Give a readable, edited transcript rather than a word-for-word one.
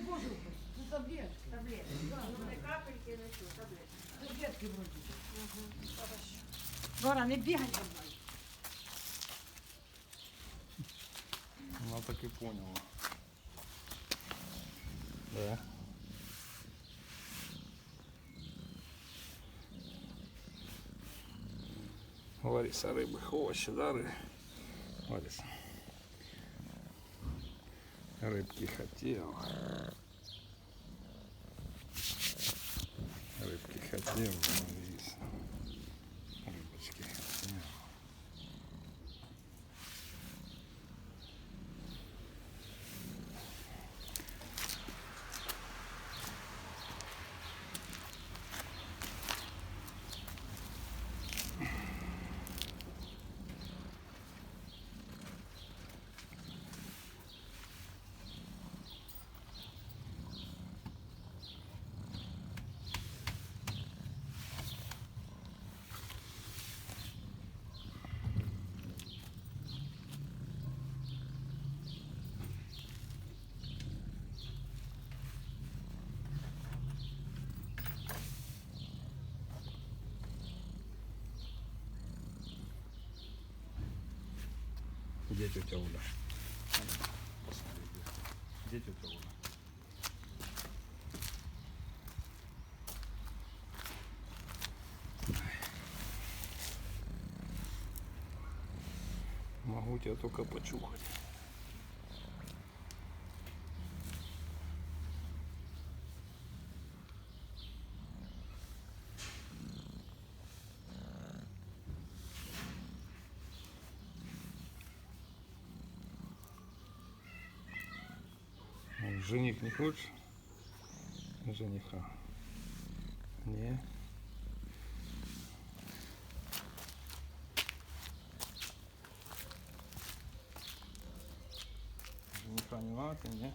боже, це таблетки. Таблетки. Да, Ну да. не капельки, не що, таблетки. Таблетки вроді. Хорошо. Лора, не бігай за мною. Она так и поняла. Да. Лариса, рыбы овощи, да, Лариса? Рыбки хотела. Рыбки хотела, Лариса. Рыбочки хотела. Где тетя Оля? Посмотри, где тетя Оля? Могу тебя только почухать. Жених не хочешь? Жениха. Не. Жениха не надо, не?